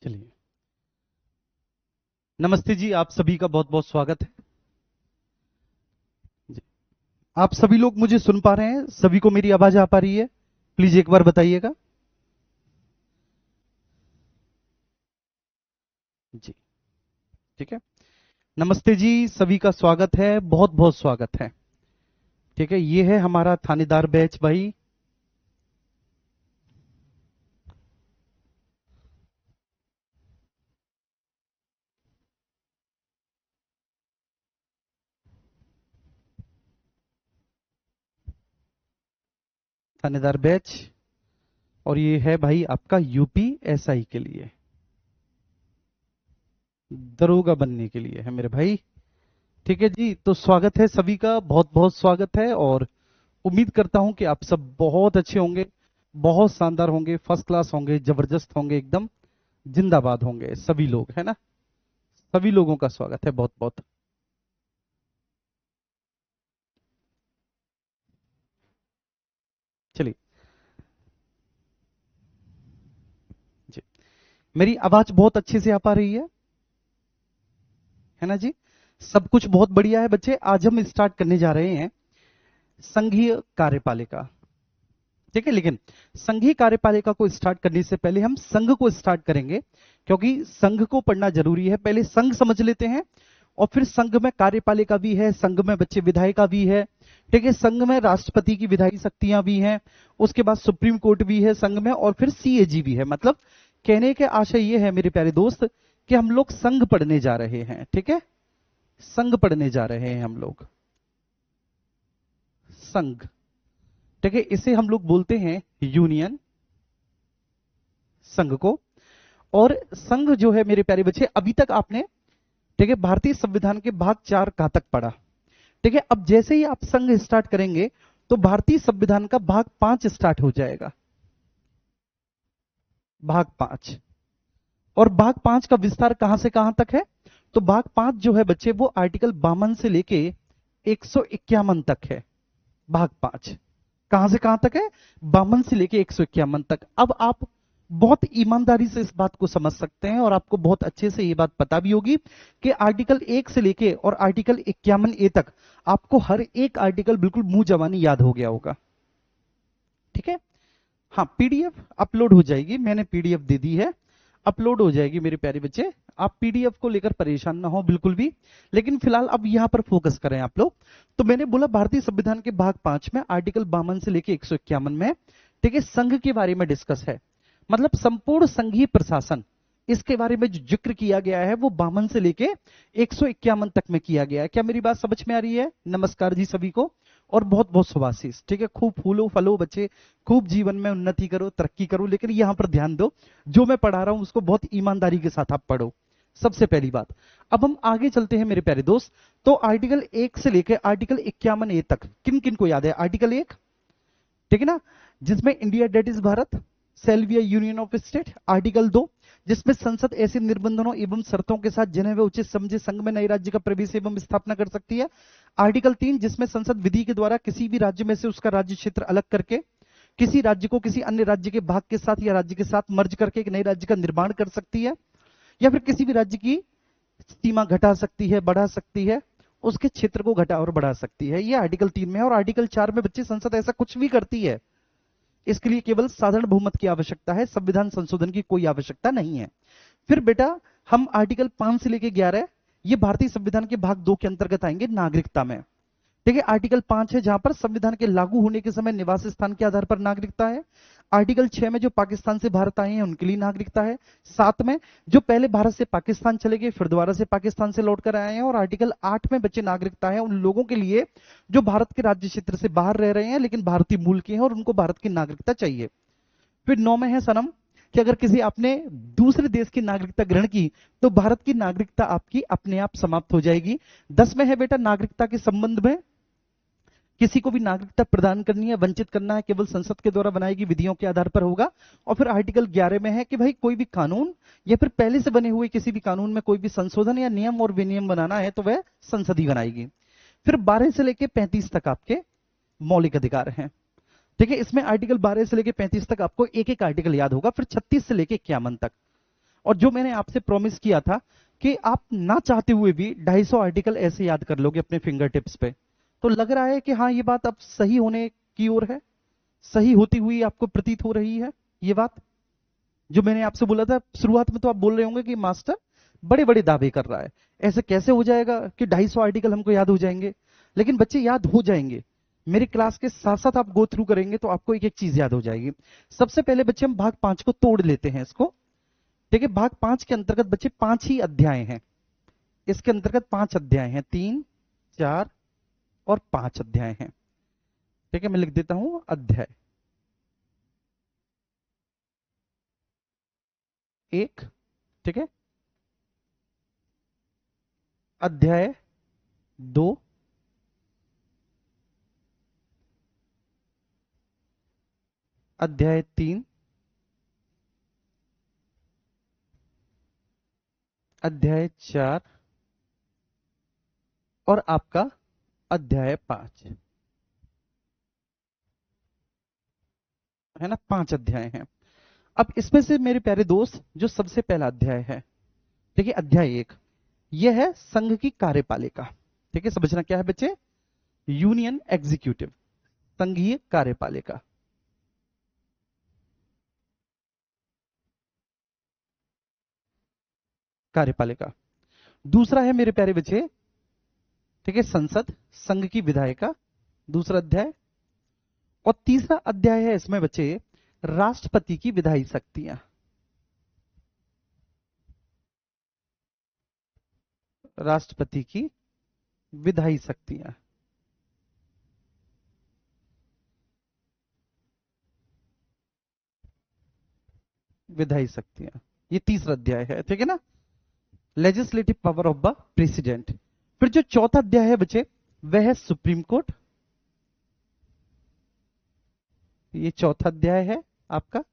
चलिए, नमस्ते जी। आप सभी का बहुत बहुत स्वागत है जी। आप सभी लोग मुझे सुन पा रहे हैं? सभी को मेरी आवाज आ पा रही है? प्लीज एक बार बताइएगा जी। ठीक है, नमस्ते जी, सभी का स्वागत है, बहुत बहुत स्वागत है। ठीक है, ये है हमारा थानेदार बैच भाई। थानेदार बैच, और ये है भाई आपका यूपी एसआई के लिए, दरोगा बनने के लिए है मेरे भाई। ठीक है जी, तो स्वागत है सभी का, बहुत बहुत स्वागत है। और उम्मीद करता हूं कि आप सब बहुत अच्छे होंगे, बहुत शानदार होंगे, फर्स्ट क्लास होंगे, जबरदस्त होंगे, एकदम जिंदाबाद होंगे सभी लोग, है ना? सभी लोगों का स्वागत है बहुत बहुत। चलिए जी, मेरी आवाज बहुत अच्छे से आ पा रही है ना जी? सब कुछ बहुत बढ़िया है बच्चे। आज हम स्टार्ट करने जा रहे हैं संघीय कार्यपालिका। ठीक है, लेकिन संघीय कार्यपालिका को स्टार्ट करने से पहले हम संघ को स्टार्ट करेंगे, क्योंकि संघ को पढ़ना जरूरी है। पहले संघ समझ लेते हैं, और फिर संघ में कार्यपालिका भी है, संघ में बच्चे विधायिका भी है। ठीक है, संघ में राष्ट्रपति की विधायी शक्तियां भी हैं, उसके बाद सुप्रीम कोर्ट भी है संघ में, और फिर सीएजी भी है। मतलब कहने के आशय ये है मेरे प्यारे दोस्त, कि हम लोग संघ पढ़ने जा रहे हैं। ठीक है, संघ पढ़ने जा रहे हैं हम लोग, संघ। ठीक है, इसे हम लोग बोलते हैं यूनियन, संघ को। और संघ जो है मेरे प्यारे बच्चे, अभी तक आपने, ठीक है, भारतीय संविधान के भाग 4 कहां तक पढ़ा? ठीक है, अब जैसे ही आप संघ स्टार्ट करेंगे तो भारतीय संविधान का भाग 5 स्टार्ट हो जाएगा, भाग 5। और भाग 5 का विस्तार कहां से कहां तक है? तो भाग 5 जो है बच्चे, वो आर्टिकल 52 से लेके 151 तक है। भाग 5 कहां से कहां तक है? 52 से लेके 151 तक। अब आप बहुत ईमानदारी से इस बात को समझ सकते हैं, और आपको बहुत अच्छे से ये बात पता भी होगी कि आर्टिकल 1 से लेके और आर्टिकल 51 ए तक आपको हर एक आर्टिकल बिल्कुल मुंह जवानी याद हो गया होगा। ठीक है, हाँ, पीडीएफ अपलोड हो जाएगी, मैंने पीडीएफ दे दी है, अपलोड हो जाएगी मेरे प्यारे बच्चे। आप पीडीएफ को लेकर परेशान ना हो बिल्कुल भी। लेकिन फिलहाल अब यहां पर फोकस करें आप लोग। तो मैंने बोला भारतीय संविधान के भाग 5 में आर्टिकल 52 से लेकर 151 में, ठीक है, संघ के बारे में डिस्कस है। मतलब संपूर्ण संघीय प्रशासन, इसके बारे में जो जिक्र किया गया है वो 52 से लेके 151 तक में किया गया है। क्या मेरी बात समझ में आ रही है? नमस्कार जी सभी को, और बहुत बहुत शुभाशीष। ठीक है, खूब फूलो फलो बच्चे, खूब जीवन में उन्नति करो, तरक्की करो। लेकिन यहां पर ध्यान दो, जो मैं पढ़ा रहा हूं उसको बहुत ईमानदारी के साथ आप पढ़ो, सबसे पहली बात। अब हम आगे चलते हैं मेरे प्यारे दोस्त। तो आर्टिकल 1 से लेकर आर्टिकल 51 ए तक किन किन को याद है? आर्टिकल 1, ठीक है ना, जिसमें India that is Bharat shall be union of state. Article 2, जिसमें संसद ऐसे निर्बंधों एवं शर्तों के साथ जिन्हें वे उचित समझे संघ में नए राज्य का प्रवेश एवं स्थापना कर सकती है। आर्टिकल 3, जिसमें संसद विधि के द्वारा किसी भी राज्य में से उसका राज्य क्षेत्र अलग करके किसी राज्य को किसी अन्य राज्य के भाग के साथ या राज्य के साथ मर्ज करके एक नए राज्य का निर्माण कर सकती है, या फिर किसी भी राज्य की सीमा घटा सकती है, बढ़ा सकती है, उसके क्षेत्र को घटा और बढ़ा सकती है। ये आर्टिकल 3 में है। और आर्टिकल 4 में बच्चे, संसद ऐसा कुछ भी करती है, इसके लिए केवल साधारण बहुमत की आवश्यकता है, संविधान संशोधन की कोई आवश्यकता नहीं है। फिर बेटा हम आर्टिकल 5 से लेके 11, ये भारतीय संविधान के भाग 2 के अंतर्गत आएंगे, नागरिकता में। ठीक है, आर्टिकल 5 है जहां पर संविधान के लागू होने के समय निवास स्थान के आधार पर नागरिकता है। आर्टिकल 6 में जो पाकिस्तान से भारत आए हैं उनके लिए नागरिकता है। 7 में जो पहले भारत से पाकिस्तान चले गए फिर दोबारा से पाकिस्तान से लौटकर आए हैं। और आर्टिकल 8 में बच्चे नागरिकता है उन लोगों के लिए जो भारत के राज्य क्षेत्र से बाहर रह रहे हैं लेकिन भारतीय मूल के हैं और उनको भारत की नागरिकता चाहिए। फिर 9 में है सनम, कि अगर किसी आपने दूसरे देश की नागरिकता ग्रहण की तो भारत की नागरिकता आपकी अपने आप समाप्त हो जाएगी। 10 में है बेटा, नागरिकता के संबंध में किसी को भी नागरिकता प्रदान करनी है, वंचित करना है, केवल संसद के द्वारा बनाई गई विधियों के आधार पर होगा। और फिर आर्टिकल 11 में है कि भाई कोई भी कानून या फिर पहले से बने हुए किसी भी कानून में कोई भी संशोधन या नियम और विनियम बनाना है तो वह संसद ही बनाएगी। फिर 12 से लेकर 35 तक आपके मौलिक अधिकार हैं। ठीक है, इसमें आर्टिकल 12 से लेकर 35 तक आपको एक एक आर्टिकल याद होगा। फिर 36 से लेकर 51 तक, और जो मैंने आपसे प्रॉमिस किया था कि आप ना चाहते हुए भी 250 आर्टिकल ऐसे याद कर लोगे अपने फिंगर टिप्स पे, तो लग रहा है कि हाँ ये बात अब सही होने की ओर है, सही होती हुई आपको प्रतीत हो रही है ये बात। जो मैंने आपसे बोला था शुरुआत में, तो आप बोल रहे होंगे कि मास्टर बड़े बड़े दावे कर रहा है, ऐसे कैसे हो जाएगा कि 250 आर्टिकल हमको याद हो जाएंगे। लेकिन बच्चे याद हो जाएंगे, मेरी क्लास के साथ साथ आप गो थ्रू करेंगे तो आपको एक एक चीज याद हो जाएगी। सबसे पहले बच्चे हम भाग 5 को तोड़ लेते हैं इसको। देखिए भाग 5 के अंतर्गत बच्चे 5 ही अध्याय हैं, इसके अंतर्गत 5 अध्याय हैं, 3, 4 और 5 अध्याय हैं। ठीक है, मैं लिख देता हूं अध्याय 1, ठीक है, अध्याय 2, अध्याय 3, अध्याय 4 और आपका अध्याय 5, है ना, 5 अध्याय हैं। अब इसमें से मेरे प्यारे दोस्त जो सबसे पहला अध्याय है, ठीक है, अध्याय 1, यह है संघ की कार्यपालिका। ठीक है, समझना क्या है बच्चे, यूनियन एग्जीक्यूटिव, संघीय कार्यपालिका। कार्यपालिका। दूसरा है मेरे प्यारे बच्चे, ठीक है, संसद, संघ की विधायिका, दूसरा अध्याय। और तीसरा अध्याय है इसमें बच्चे राष्ट्रपति की विधायी शक्तियां। राष्ट्रपति की विधायी शक्तियां, विधायी शक्तियां, ये तीसरा अध्याय है, ठीक है ना, legislative power of the president. फिर जो चौथा अध्याय है बच्चे वह है सुप्रीम कोर्ट, ये चौथा अध्याय है आपका।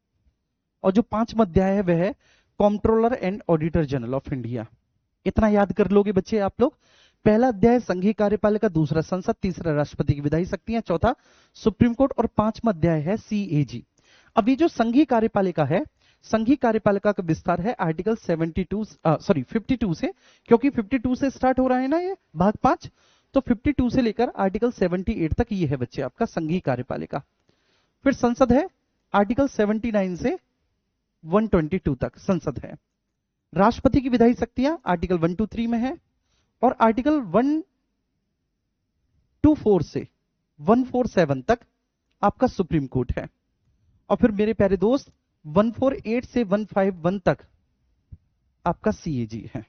और जो पांचवा अध्याय है वह है comptroller and auditor general of India. इतना याद कर लोगे बच्चे आप लोग। पहला अध्याय संघीय कार्यपालिका, दूसरा संसद, तीसरा राष्ट्रपति की विधायी शक्तियां, चौथा सुप्रीम कोर्ट और पांचवा अध्याय है सीएजी। अब ये जो संघीय कार्यपालिका है, संघीय कार्यपालिका का विस्तार है आर्टिकल 52 से, क्योंकि 52 से स्टार्ट हो रहा है ना ये भाग 5, तो 52 से लेकर आर्टिकल 78 तक ये है बच्चे आपका संघीय कार्यपालिका। फिर संसद है आर्टिकल 79 से 122 तक संसद है। राष्ट्रपति की विधायी शक्तियां आर्टिकल 123 में है, और आर्टिकल 124 से 147 तक आपका सुप्रीम कोर्ट है। और फिर मेरे प्यारे दोस्त 148 से 151 तक आपका सीएजी है।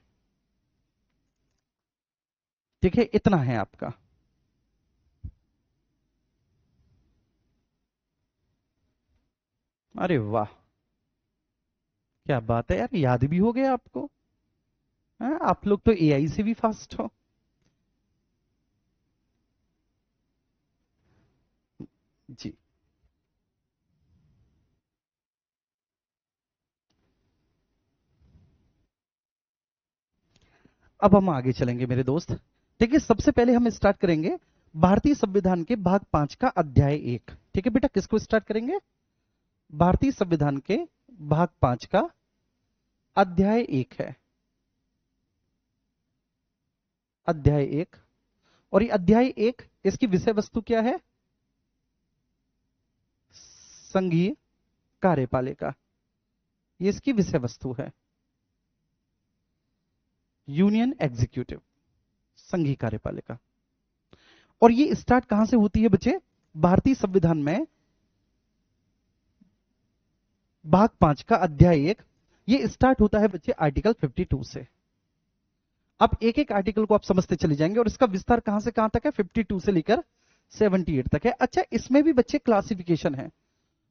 ठीक है, इतना है आपका। अरे वाह, क्या बात है यार, याद भी हो गया आपको। आप लोग तो एआई से भी फास्ट हो। जी, अब हम आगे चलेंगे मेरे दोस्त। देखिए सबसे पहले हम स्टार्ट करेंगे भारतीय संविधान के भाग 5 का अध्याय 1। ठीक है बेटा, किसको स्टार्ट करेंगे, भारतीय संविधान के भाग 5 का अध्याय 1 है, अध्याय 1। और ये अध्याय 1, इसकी विषय वस्तु क्या है, संघीय कार्यपालिका, ये इसकी विषय वस्तु है, यूनियन एग्जीक्यूटिव, संघीय कार्यपालिका। और ये स्टार्ट कहां से होती है बच्चे, भारतीय संविधान में भाग 5 का अध्याय 1, ये स्टार्ट होता है बच्चे आर्टिकल 52 से। अब एक एक आर्टिकल को आप समझते चले जाएंगे, और इसका विस्तार कहां से कहां तक है, 52 से लेकर 78 तक है। अच्छा, इसमें भी बच्चे क्लासिफिकेशन है,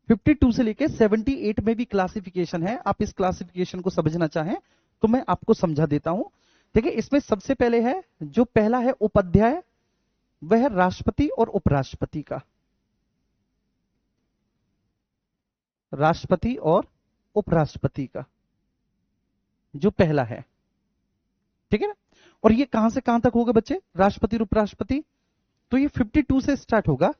52 से लेकर 78 में भी क्लासिफिकेशन है। आप इस क्लासिफिकेशन को समझना चाहें तो मैं आपको समझा देता हूं। देखिए इसमें सबसे पहले है, जो पहला है उपाध्याय, वह है राष्ट्रपति और उपराष्ट्रपति का, राष्ट्रपति और उपराष्ट्रपति का जो पहला है, ठीक है ना। और ये कहां से कहां तक होगा बच्चे, राष्ट्रपति और उपराष्ट्रपति, तो ये 52 से स्टार्ट होगा,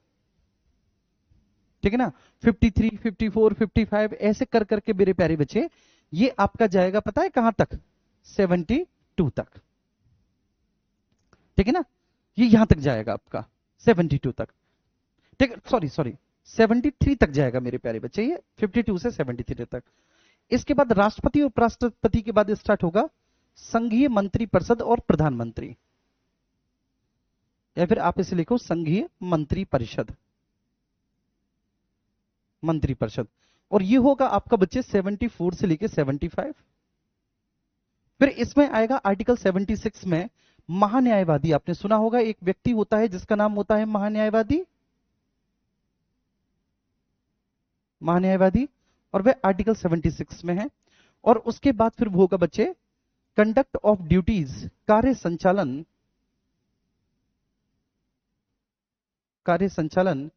ठीक है ना, 53, 54, 55 ऐसे कर करके मेरे प्यारे बच्चे ये आपका जाएगा पता है कहां तक, 72 तक, ठीक है ना, ये यहां तक जाएगा आपका 72 तक, ठीक है, सॉरी सॉरी 73 तक जाएगा मेरे प्यारे बच्चे, ये 52 से 73 तक। इसके बाद राष्ट्रपति और उपराष्ट्रपति के बाद स्टार्ट होगा संघीय मंत्री परिषद और प्रधानमंत्री, या फिर आप इसे लिखो संघीय मंत्री परिषद, मंत्री परिषद। और ये होगा आपका बच्चे 74 से लेके 75। फिर इसमें आएगा आर्टिकल 76 में महान्यायवादी, आपने सुना होगा एक व्यक्ति होता है जिसका नाम होता है महान्यायवादी, महान्यायवादी, और वह आर्टिकल 76 में है। और उसके बाद फिर होगा बच्चे कंडक्ट ऑफ ड्यूटीज, कार्य संचालन, कार्य संचालन,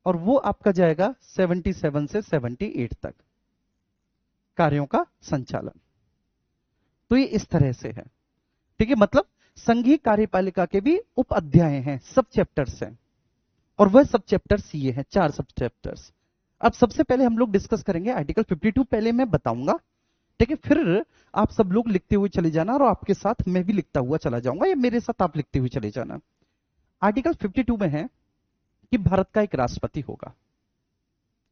और वो आपका जाएगा 77 से 78 तक, कार्यों का संचालन। तो ये इस तरह से है, ठीक है, मतलब संघीय कार्यपालिका के भी उप अध्याय हैं, सब चैप्टर्स हैं, और वह सब चैप्टर्स ये हैं, 4 सब चैप्टर्स। अब सबसे पहले हम लोग डिस्कस करेंगे आर्टिकल 52, पहले मैं बताऊंगा, ठीक है, फिर आप सब लोग लिखते हुए चले जाना, और आपके साथ मैं भी लिखता हुआ चला जाऊंगा, या मेरे साथ आप लिखते हुए चले जाना। आर्टिकल 52 में है कि भारत का एक राष्ट्रपति होगा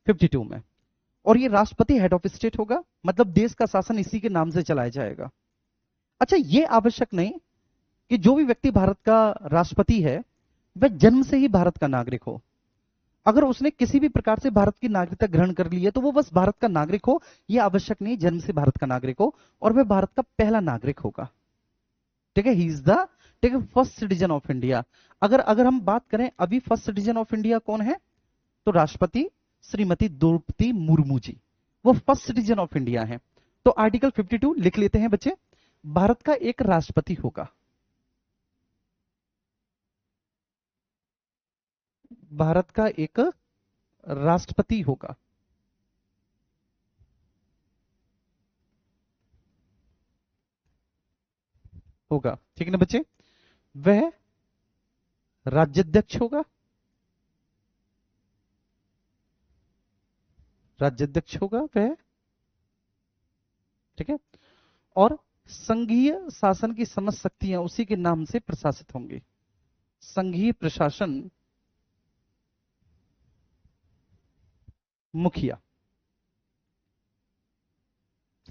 52 में, और ये राष्ट्रपति हेड ऑफ स्टेट होगा, मतलब देश का शासन इसी के नाम से चलाया जाएगा। अच्छा, ये आवश्यक नहीं कि जो भी व्यक्ति भारत का राष्ट्रपति है वह जन्म से ही भारत का नागरिक हो। अगर उसने किसी भी प्रकार से भारत की नागरिकता ग्रहण कर ली है तो वो बस भारत का नागरिक हो, यह आवश्यक नहीं जन्म से भारत का नागरिक हो, और वह भारत का पहला नागरिक होगा, ठीक है, ही इज द, ठीक है, फर्स्ट सिटीजन ऑफ इंडिया। अगर अगर हम बात करें अभी फर्स्ट सिटीजन ऑफ इंडिया कौन है, तो राष्ट्रपति श्रीमती द्रौपदी मुर्मू जी, वो फर्स्ट सिटीजन ऑफ इंडिया है। तो आर्टिकल 52 लिख लेते हैं बच्चे, भारत का एक राष्ट्रपति होगा, भारत का एक राष्ट्रपति होगा, होगा, ठीक है ना बच्चे, वह राज्याध्यक्ष होगा, राज्याध्यक्ष होगा वह, ठीक है, और संघीय शासन की समस्त शक्तियां उसी के नाम से प्रशासित होंगी, संघीय प्रशासन मुखिया,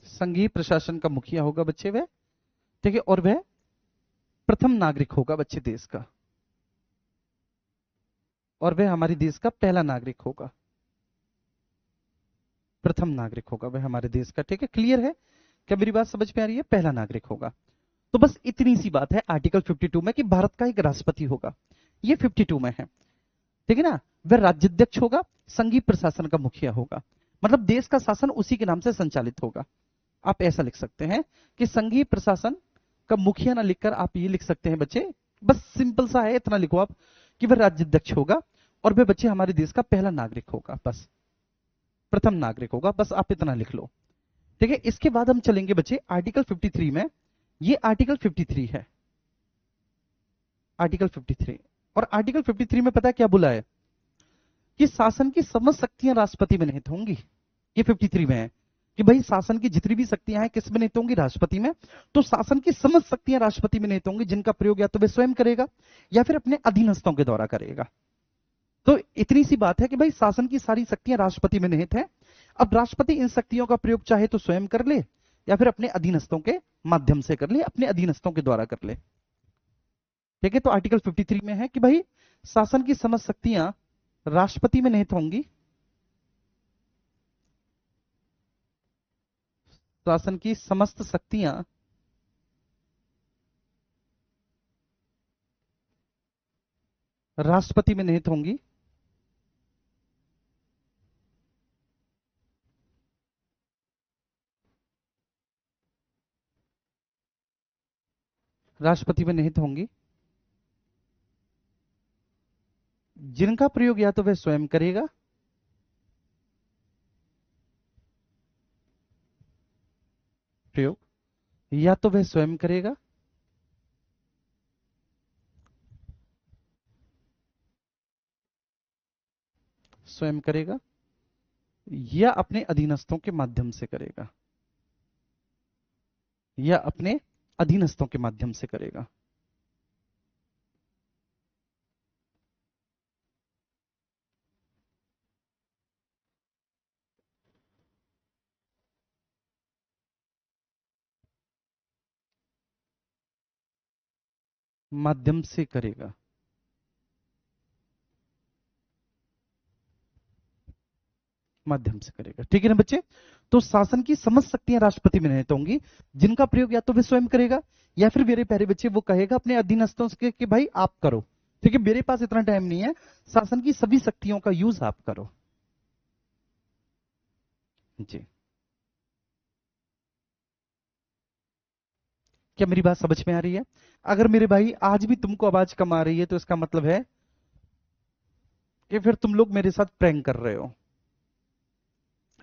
संघीय प्रशासन का मुखिया होगा बच्चे वह, ठीक है, और वह प्रथम नागरिक होगा बच्चे देश का, और वह हमारे देश का पहला नागरिक होगा, प्रथम नागरिक होगा वह हमारे देश का, ठीक है, क्लियर है, क्या मेरी बात समझ में आ रही है, पहला नागरिक होगा। तो बस इतनी सी बात है आर्टिकल 52 में कि भारत का एक राष्ट्रपति होगा, ये 52 में है, ठीक है ना, वह राज्याध्यक्ष होगा, संघीय प्रशासन का मुखिया होगा, मतलब देश का शासन उसी के नाम से संचालित होगा। आप ऐसा लिख सकते हैं कि संघीय प्रशासन का मुखिया ना लिखकर आप ये लिख सकते हैं बच्चे, बस सिंपल सा है, इतना लिखो आप कि वह राज्याध्यक्ष होगा, और वह बच्चे हमारे देश का पहला नागरिक होगा, बस प्रथम नागरिक होगा, बस आप इतना लिख लो, ठीक है। इसके बाद हम चलेंगे बच्चे आर्टिकल 53 में, ये आर्टिकल 53 है, आर्टिकल 53, और आर्टिकल 53 में पता है क्या बोला है कि शासन की समस्त शक्तियां राष्ट्रपति में निहित होंगी, ये 53 में है कि भाई शासन की जितनी भी शक्तियां हैं किस में निहित होंगी, राष्ट्रपति में। तो शासन की समस्त शक्तियां राष्ट्रपति में निहित होंगी, जिनका प्रयोग या तो वह स्वयं करेगा या फिर अपने अधीनस्थों के द्वारा करेगा। तो इतनी सी बात है कि भाई शासन की सारी शक्तियां राष्ट्रपति में निहित है। अब राष्ट्रपति इन शक्तियों का प्रयोग चाहे तो स्वयं कर ले या फिर अपने अधीनस्थों के माध्यम से कर ले, अपने अधीनस्थों के द्वारा कर ले, ठीक है। तो आर्टिकल 53 में है कि भाई शासन की समस्त शक्तियां राष्ट्रपति में निहित होंगी, शासन की समस्त शक्तियां राष्ट्रपति में निहित होंगी, राष्ट्रपति में निहित होंगी, जिनका प्रयोग या तो वह स्वयं करेगा प्रयोग, या तो वह स्वयं करेगा स्वयं करेगा, या अपने अधीनस्थों के माध्यम से करेगा, या अपने अधीनस्थों के माध्यम से करेगा। माध्यम से करेगा। माध्यम से करेगा, ठीक है ना बच्चे। तो शासन की समस्त शक्तियां राष्ट्रपति में निहित होंगी, जिनका प्रयोग या तो वे स्वयं करेगा या फिर मेरे प्यारे बच्चे वो कहेगा अपने अधीनस्थों से कि भाई आप करो, ठीक है, मेरे पास इतना टाइम नहीं है, शासन की सभी शक्तियों का यूज आप करो जी। क्या मेरी बात समझ में आ रही है? अगर मेरे भाई आज भी तुमको आवाज कम आ रही है तो इसका मतलब है कि फिर तुम लोग मेरे साथ प्रैंक कर रहे हो,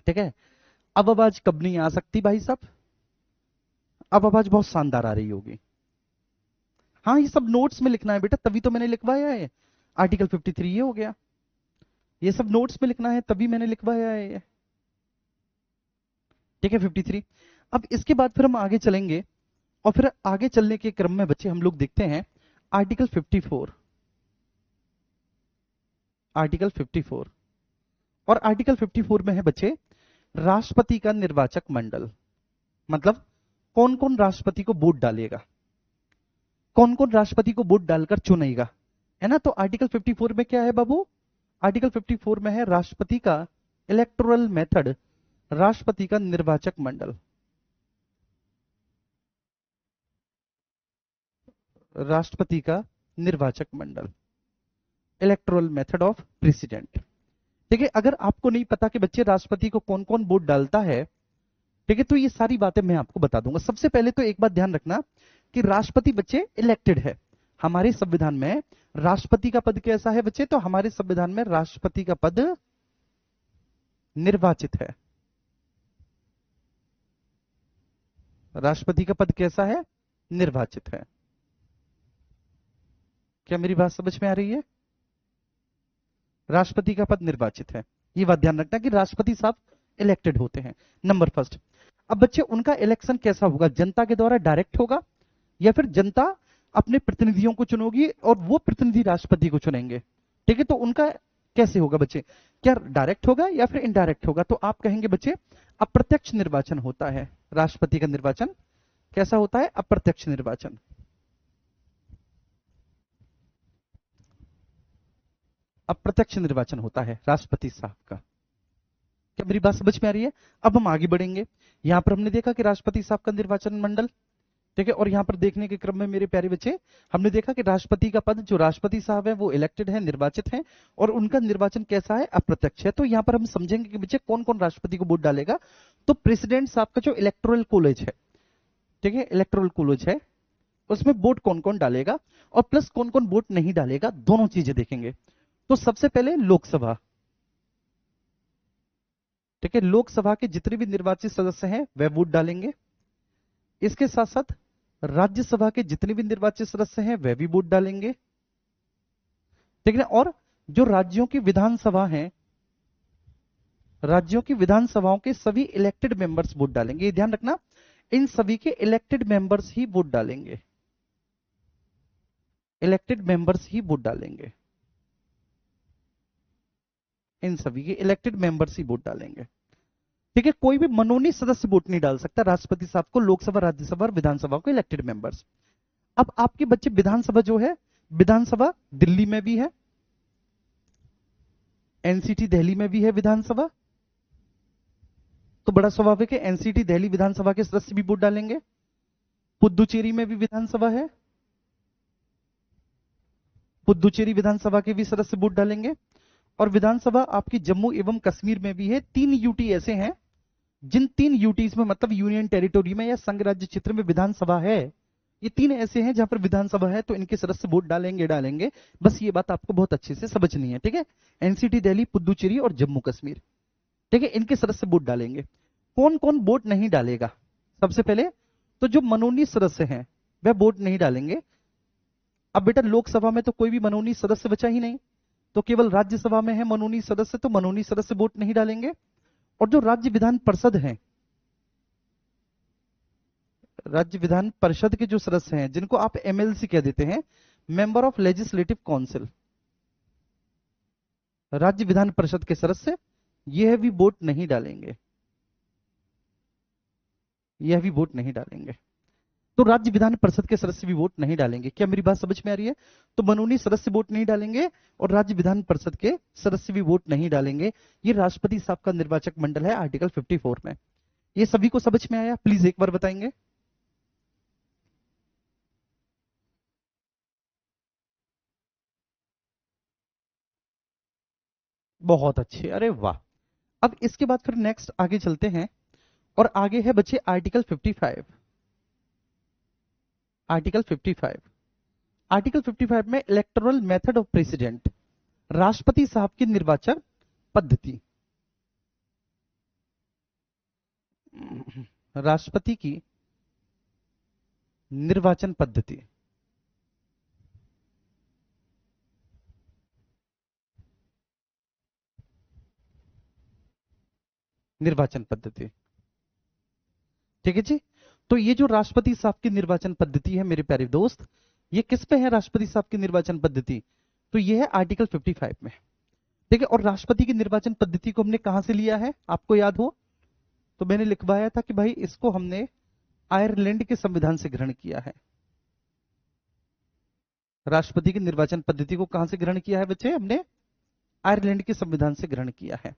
ठीक है। अब आवाज कब नहीं आ सकती भाई साहब? अब आवाज बहुत शानदार आ रही होगी। हाँ, ये सब नोट्स में लिखना है बेटा, तभी तो मैंने लिखवाया है। आर्टिकल 53 ये हो गया, ये सब नोट्स में लिखना है, तभी मैंने लिखवाया है ये, ठीक है। 53। अब इसके बाद फिर हम आगे चलेंगे और फिर आगे चलने के क्रम में बच्चे हम लोग देखते हैं आर्टिकल 54। आर्टिकल 54 और आर्टिकल 54 में है बच्चे राष्ट्रपति का निर्वाचक मंडल। मतलब कौन कौन राष्ट्रपति को वोट डालेगा, कौन कौन राष्ट्रपति को वोट डालकर चुनेगा, है ना। तो आर्टिकल 54 में क्या है बाबू? आर्टिकल 54 में है राष्ट्रपति का इलेक्टोरल मेथड, राष्ट्रपति का निर्वाचक मंडल, राष्ट्रपति का निर्वाचक मंडल, इलेक्टोरल मेथड ऑफ प्रेसिडेंट, ठीक है। अगर आपको नहीं पता कि बच्चे राष्ट्रपति को कौन कौन वोट डालता है, ठीक है, तो ये सारी बातें मैं आपको बता दूंगा। सबसे पहले तो एक बात ध्यान रखना कि राष्ट्रपति बच्चे इलेक्टेड है। हमारे संविधान में राष्ट्रपति का पद कैसा है बच्चे? तो हमारे संविधान में राष्ट्रपति का पद निर्वाचित है। राष्ट्रपति का पद कैसा है? निर्वाचित है। क्या मेरी बात समझ में आ रही है? राष्ट्रपति का पद निर्वाचित है, ये बात ध्यान रखना कि राष्ट्रपति साहब इलेक्टेड होते हैं, नंबर फर्स्ट। अब बच्चे उनका इलेक्शन कैसा होगा? जनता के द्वारा डायरेक्ट होगा या फिर जनता अपने प्रतिनिधियों को चुनेगी और वो प्रतिनिधि राष्ट्रपति को चुनेंगे, ठीक है। तो उनका कैसे होगा बच्चे? क्या डायरेक्ट होगा या फिर इनडायरेक्ट होगा? तो आप कहेंगे बच्चे अप्रत्यक्ष निर्वाचन होता है। राष्ट्रपति का निर्वाचन कैसा होता है? अप्रत्यक्ष निर्वाचन। अप्रत्यक्ष निर्वाचन होता है राष्ट्रपति साहब का। क्या मेरी बात समझ में आ रही है? अब हम आगे बढ़ेंगे। यहां पर हमने देखा कि राष्ट्रपति साहब का निर्वाचन मंडल, ठीक है, और यहां पर देखने के क्रम में मेरे प्यारे बच्चे हमने देखा कि राष्ट्रपति का पद, जो राष्ट्रपति साहब है वो इलेक्टेड है, निर्वाचित है, और उनका निर्वाचन कैसा है? अप्रत्यक्ष है। तो यहां पर हम समझेंगे कि बच्चे कौन कौन राष्ट्रपति को वोट डालेगा। तो प्रेसिडेंट साहब का जो इलेक्टोरल कॉलेज है, ठीक है, इलेक्टोरल कॉलेज है, उसमें वोट कौन कौन डालेगा और प्लस कौन कौन वोट नहीं डालेगा, दोनों चीजें देखेंगे। तो सबसे पहले लोकसभा, ठीक है, लोकसभा के जितने भी निर्वाचित सदस्य हैं वह वोट डालेंगे। इसके साथ साथ राज्यसभा के जितने भी निर्वाचित सदस्य हैं वह भी वोट डालेंगे, ठीक है। और जो राज्यों की विधानसभा है, राज्यों की विधानसभाओं के सभी इलेक्टेड मेंबर्स वोट डालेंगे। ये ध्यान रखना, इन सभी के इलेक्टेड मेंबर्स ही वोट डालेंगे, इलेक्टेड मेंबर्स ही वोट डालेंगे, इन सभी के इलेक्टेड मेंबर्स ही वोट डालेंगे, ठीक है। कोई भी मनोनीत सदस्य वोट नहीं डाल सकता राष्ट्रपति साहब को, लोकसभा, राज्यसभा और विधानसभा को इलेक्टेड मेंबर्स। अब आपके बच्चे विधानसभा जो है, विधानसभा दिल्ली में भी है, एनसीटी दिल्ली में भी है विधानसभा, तो बड़ा स्वाभाविक है एनसीटी दिल्ली विधानसभा के सदस्य भी वोट डालेंगे। पुद्दुचेरी में भी विधानसभा है, पुद्दुचेरी विधानसभा के भी सदस्य वोट डालेंगे। और विधानसभा आपकी जम्मू एवं कश्मीर में भी है। 3 यूटी ऐसे हैं जिन 3 यूटीज में, मतलब यूनियन टेरिटोरी में या संघ राज्य क्षेत्र में विधानसभा है, ये 3 ऐसे हैं जहां पर विधानसभा है, तो इनके सदस्य वोट डालेंगे डालेंगे। बस ये बात आपको बहुत अच्छे से समझनी है, ठीक है। एनसीटी दिल्ली, पुद्दुचेरी और जम्मू कश्मीर, ठीक है, इनके सदस्य वोट डालेंगे। कौन कौन वोट नहीं डालेगा? सबसे पहले तो जो मनोनीत सदस्य हैं वह वोट नहीं डालेंगे। अब बेटा लोकसभा में तो कोई भी मनोनीत सदस्य बचा ही नहीं, तो केवल राज्यसभा में है मनोनीत सदस्य, तो मनोनीत सदस्य वोट नहीं डालेंगे। और जो राज्य विधान परिषद है, राज्य विधान परिषद के जो सदस्य हैं, जिनको आप एमएलसी कह देते हैं, मेंबर ऑफ लेजिस्लेटिव काउंसिल, राज्य विधान परिषद के सदस्य, यह भी वोट नहीं डालेंगे, यह भी वोट नहीं डालेंगे। तो राज्य विधान परिषद के सदस्य भी वोट नहीं डालेंगे। क्या मेरी बात समझ में आ रही है? तो बनूनी सदस्य वोट नहीं डालेंगे और राज्य विधान परिषद के सदस्य भी वोट नहीं डालेंगे। ये राष्ट्रपति साहब का निर्वाचक मंडल है आर्टिकल 54 में। ये सभी को समझ में आया? प्लीज एक बार बताएंगे। बहुत अच्छे, अरे वाह। अब इसके बाद फिर नेक्स्ट आगे चलते हैं और आगे है बच्चे आर्टिकल 55। आर्टिकल 55, आर्टिकल 55 में इलेक्टोरल मेथड ऑफ प्रेसिडेंट, राष्ट्रपति साहब की निर्वाचन पद्धति, राष्ट्रपति की निर्वाचन पद्धति। निर्वाचन पद्धति, ठीक है जी। तो ये जो राष्ट्रपति साहब की निर्वाचन पद्धति है मेरे प्यारे दोस्त, ये किस पे है राष्ट्रपति साहब की निर्वाचन पद्धति? तो ये है आर्टिकल 55 में, ठीक है। और राष्ट्रपति की निर्वाचन पद्धति को हमने कहां से लिया है, आपको याद हो तो मैंने लिखवाया था कि भाई इसको हमने आयरलैंड के संविधान से ग्रहण किया है। राष्ट्रपति की निर्वाचन पद्धति को कहां से ग्रहण किया है बच्चे? हमने आयरलैंड के संविधान से ग्रहण किया है।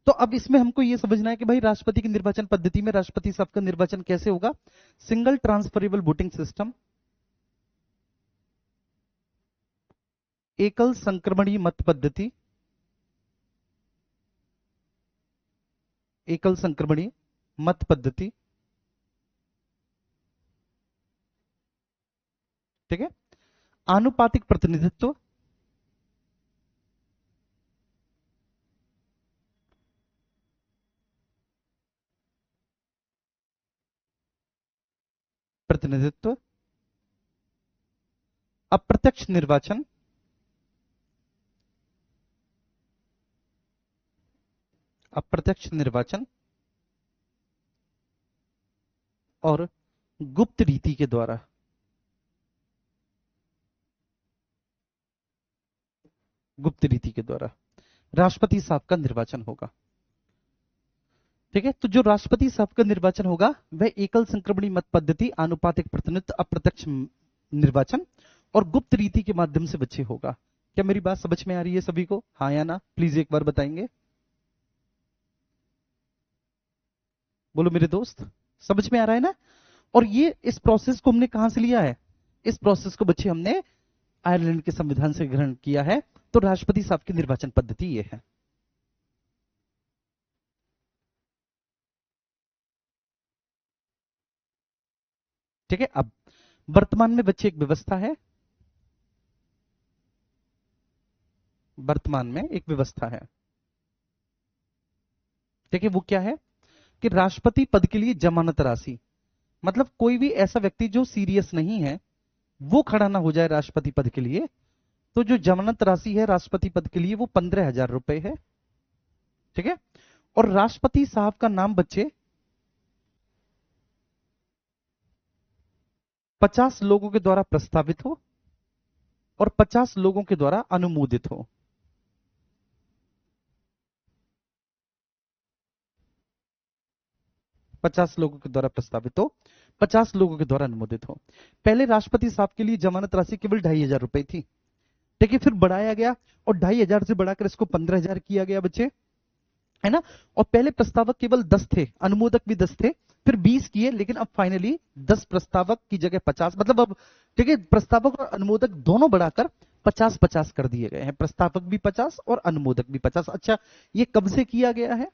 तो अब इसमें हमको यह समझना है कि भाई राष्ट्रपति की निर्वाचन पद्धति में राष्ट्रपति साहब का निर्वाचन कैसे होगा? सिंगल ट्रांसफरेबल वोटिंग सिस्टम, एकल संक्रमणीय मत पद्धति, एकल संक्रमणीय मत पद्धति, ठीक है। आनुपातिक प्रतिनिधित्व, प्रतिनिधित्व, अप्रत्यक्ष निर्वाचन, अप्रत्यक्ष निर्वाचन और गुप्त रीति के द्वारा, गुप्त रीति के द्वारा राष्ट्रपति साहब का निर्वाचन होगा, ठीक है। तो जो राष्ट्रपति साहब का निर्वाचन होगा वह एकल संक्रमणीय मत पद्धति, आनुपातिक प्रतिनिधित्व, अप्रत्यक्ष निर्वाचन और गुप्त रीति के माध्यम से बच्चे होगा। क्या मेरी बात समझ में आ रही है सभी को? हाँ या ना, प्लीज एक बार बताएंगे। बोलो मेरे दोस्त, समझ में आ रहा है ना? और ये इस प्रोसेस को हमने कहां से लिया है? इस प्रोसेस को बच्चे हमने आयरलैंड के संविधान से ग्रहण किया है। तो राष्ट्रपति साहब की निर्वाचन पद्धति ये है, ठीक है। अब वर्तमान में बच्चे एक व्यवस्था है, वर्तमान में एक व्यवस्था है, ठीक है। वो क्या है कि राष्ट्रपति पद के लिए जमानत राशि, मतलब कोई भी ऐसा व्यक्ति जो सीरियस नहीं है वो खड़ा ना हो जाए राष्ट्रपति पद के लिए, तो जो जमानत राशि है राष्ट्रपति पद के लिए वो 15,000 रुपए है, ठीक है। और राष्ट्रपति साहब का नाम बच्चे 50 लोगों के द्वारा प्रस्तावित हो और 50 लोगों के द्वारा अनुमोदित हो। 50 लोगों के द्वारा प्रस्तावित हो, 50 लोगों के द्वारा अनुमोदित हो। पहले राष्ट्रपति साहब के लिए जमानत राशि केवल 2,500 रुपए थी, ठीक है। फिर बढ़ाया गया और 2,500 से बढ़ाकर इसको 15,000 किया गया बच्चे, है ना। और पहले प्रस्तावक केवल 10 थे, अनुमोदक भी 10 थे, फिर 20 किए, लेकिन अब फाइनली 10 प्रस्तावक की जगह 50, मतलब अब ठीक है प्रस्तावक और अनुमोदक दोनों बढ़ाकर 50-50 कर दिए गए हैं। प्रस्तावक भी 50 और अनुमोदक भी 50। अच्छा, ये कब से किया गया है?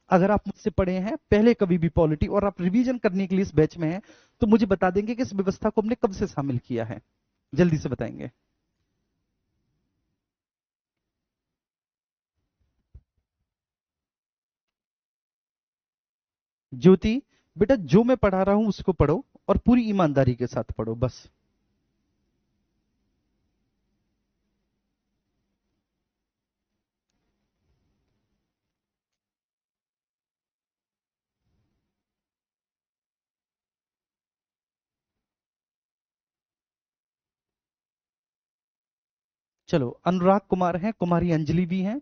अगर आप मुझसे पढ़े हैं पहले कभी भी पॉलिटी और आप रिवीजन करने के लिए इस बैच में हैं तो मुझे बता देंगे कि इस व्यवस्था को हमने कब से शामिल किया है, जल्दी से बताएंगे। ज्योति, बेटा जो मैं पढ़ा रहा हूं उसको पढ़ो और पूरी ईमानदारी के साथ पढ़ो बस। चलो, अनुराग कुमार हैं, कुमारी अंजलि भी हैं,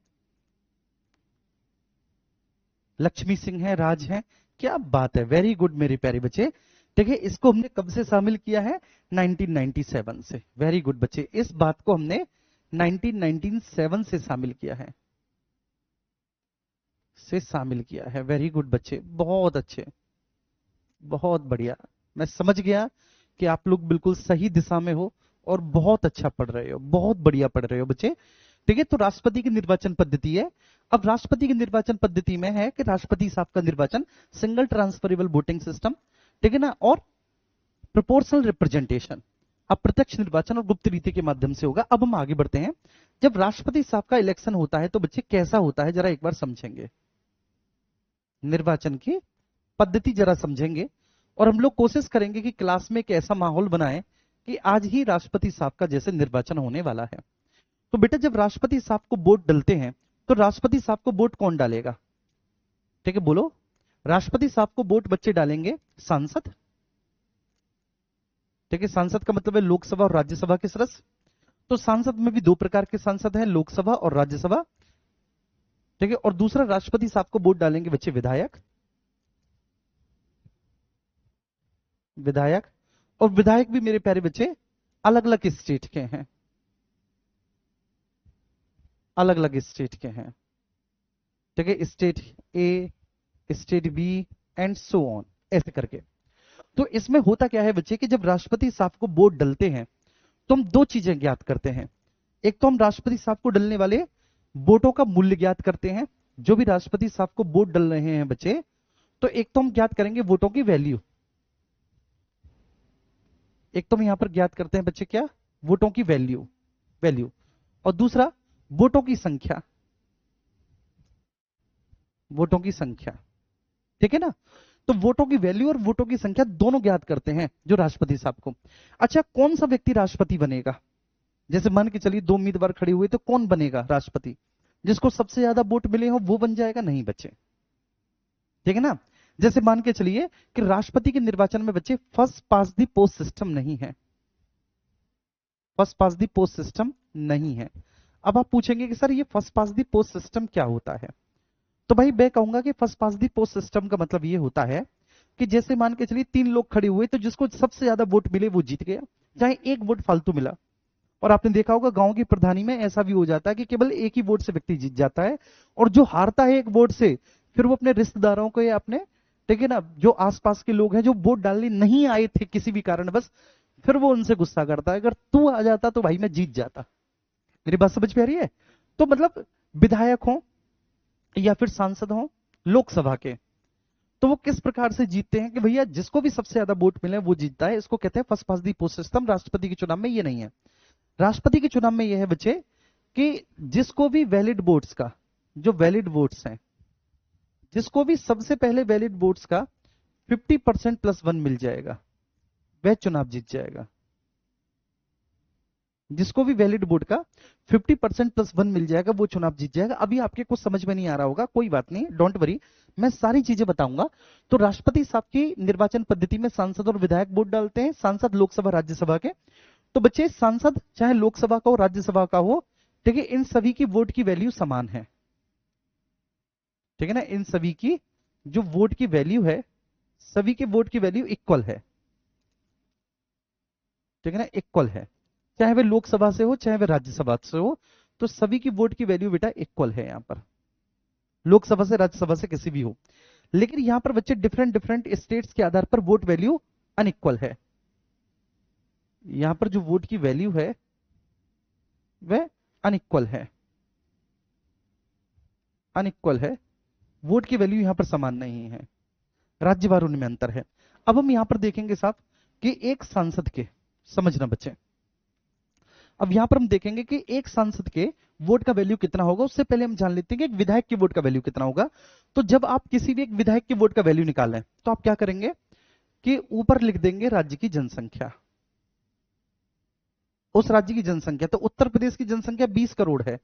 लक्ष्मी सिंह है, राज है। क्या बात है, वेरी गुड मेरे प्यारे बच्चे। देखिए, इसको हमने कब से शामिल किया है? 1997 से। वेरी गुड बच्चे, इस बात को हमने 1997 से शामिल किया है, वेरी गुड बच्चे, बहुत अच्छे, बहुत बढ़िया। मैं समझ गया कि आप लोग बिल्कुल सही दिशा में हो और बहुत अच्छा पढ़ रहे हो, बहुत बढ़िया पढ़ रहे हो बच्चे। ठीक है, तो राष्ट्रपति की निर्वाचन पद्धति है। अब राष्ट्रपति की निर्वाचन पद्धति में है कि राष्ट्रपति साहब का निर्वाचन सिंगल ट्रांसफरेबल वोटिंग सिस्टम, ठीक है ना, और प्रोपोर्शनल रिप्रेजेंटेशन, अप्रत्यक्ष निर्वाचन और गुप्त रीति के माध्यम से होगा। अब हम आगे बढ़ते हैं। जब राष्ट्रपति साहब का इलेक्शन होता है तो बच्चे कैसा होता है, जरा एक बार समझेंगे। निर्वाचन की पद्धति जरा समझेंगे और हम लोग कोशिश करेंगे कि क्लास में एक ऐसा माहौल बनाएं कि आज ही राष्ट्रपति साहब का जैसे निर्वाचन होने वाला है। तो बेटा, जब राष्ट्रपति साहब को वोट डलते हैं तो राष्ट्रपति साहब को वोट कौन डालेगा? ठीक है, बोलो। राष्ट्रपति साहब को वोट बच्चे डालेंगे सांसद। ठीक है, सांसद का मतलब है लोकसभा और राज्यसभा के सदस्य। तो सांसद में भी दो प्रकार के सांसद हैं, लोकसभा और राज्यसभा। ठीक है, और दूसरा, राष्ट्रपति साहब को वोट डालेंगे बच्चे विधायक। विधायक, और विधायक भी मेरे प्यारे बच्चे अलग अलग स्टेट के हैं, अलग अलग स्टेट के हैं। ठीक है, state A, state B and so on, ऐसे करके। तो इसमें होता क्या है बच्चे कि जब राष्ट्रपति साहब को वोट डलते हैं तो हम दो चीजें ज्ञात करते हैं। एक तो हम राष्ट्रपति साहब को डलने वाले वोटों का मूल्य ज्ञात करते हैं, जो भी राष्ट्रपति साहब को वोट डल रहे हैं बच्चे, तो एक तो हम ज्ञात करेंगे वोटों की वैल्यू। एक तो हम यहां पर ज्ञात करते हैं बच्चे क्या? वोटों की वैल्यू, वैल्यू। और दूसरा, वोटों की संख्या, वोटों की संख्या। ठीक है ना, तो वोटों की वैल्यू और वोटों की संख्या दोनों ज्ञात करते हैं जो राष्ट्रपति साहब को। अच्छा, कौन सा व्यक्ति राष्ट्रपति बनेगा? जैसे मान के चलिए दो उम्मीदवार खड़े हुए, तो कौन बनेगा राष्ट्रपति? जिसको सबसे ज्यादा वोट मिले हो वो बन जाएगा? नहीं बच्चे, ठीक है ना। जैसे मान के चलिए कि राष्ट्रपति के निर्वाचन में बच्चे first pass the post system नहीं है, first pass the post system नहीं है। अब आप पूछेंगे कि सर ये first pass the post system क्या होता है? तो भाई मैं कहूंगा कि first pass the post system का मतलब ये होता है कि जैसे मान के चलिए तीन लोग खड़े हुए, तो जिसको सबसे ज्यादा वोट मिले वो जीत गया, चाहे एक वोट फालतू मिला। और आपने देखा होगा गांव की प्रधानी में ऐसा भी हो जाता है कि केवल एक ही वोट से व्यक्ति जीत जाता है, और जो हारता है एक वोट से, फिर वो अपने रिश्तेदारों को या अपने, ठीक है ना, जो आसपास के लोग हैं जो वोट डालने नहीं आए थे किसी भी कारण बस, फिर वो उनसे गुस्सा करता है, अगर तू आ जाता तो भाई मैं जीत जाता। मेरी बात समझ में आ रही है? तो मतलब विधायक हो या फिर सांसद हो लोकसभा के, तो वो किस प्रकार से जीतते हैं कि भैया जिसको भी सबसे ज्यादा वोट मिले वो जीतता है। इसको कहते हैं फर्स्ट पास दी पोस्ट सिस्टम। राष्ट्रपति के चुनाव में ये नहीं है। राष्ट्रपति के चुनाव में यह है बच्चे कि जिसको भी वैलिड वोट्स का, जो वैलिड वोट्स हैं, जिसको भी सबसे पहले वैलिड वोट्स का 50% +1 मिल जाएगा, वह चुनाव जीत जाएगा। जिसको भी वैलिड वोट का 50% +1 मिल जाएगा वो चुनाव जीत जाएगा। अभी आपके कुछ समझ में नहीं आ रहा होगा, कोई बात नहीं, डोंट वरी, मैं सारी चीजें बताऊंगा। तो राष्ट्रपति साहब की निर्वाचन पद्धति में सांसद और विधायक वोट डालते हैं, सांसद लोकसभा राज्यसभा के। तो बच्चे, सांसद चाहे लोकसभा का हो राज्यसभा का हो, ठीक है, इन सभी की वोट की वैल्यू समान है। ठीक है ना, इन सभी की जो वोट की वैल्यू है, सभी के वोट की वैल्यू इक्वल है। ठीक है ना, इक्वल है, चाहे वे लोकसभा से हो चाहे वे राज्यसभा से हो, तो सभी की वोट की वैल्यू बेटा इक्वल है यहां पर, लोकसभा से राज्यसभा से किसी भी हो। लेकिन यहां पर बच्चे डिफरेंट डिफरेंट स्टेट्स के आधार पर वोट वैल्यू अनइक्वल है। यहां पर जो वोट की वैल्यू है वह अनइक्वल है, अनइक्वल है, वोट की वैल्यू यहां पर समान नहीं है, राज्यवार उनमें अंतर है। अब हम यहां पर देखेंगे साहब कि एक सांसद के, समझना बच्चे, अब यहां पर हम देखेंगे कि एक सांसद के वोट का वैल्यू कितना होगा। उससे पहले हम जान लेते हैं कि एक विधायक के वोट का वैल्यू कितना होगा। तो जब आप किसी भी एक विधायक के वोट का वैल्यू निकालें तो आप क्या करेंगे कि ऊपर लिख देंगे राज्य की जनसंख्या, उस राज्य की जनसंख्या। तो उत्तर प्रदेश की जनसंख्या 20 करोड़ है,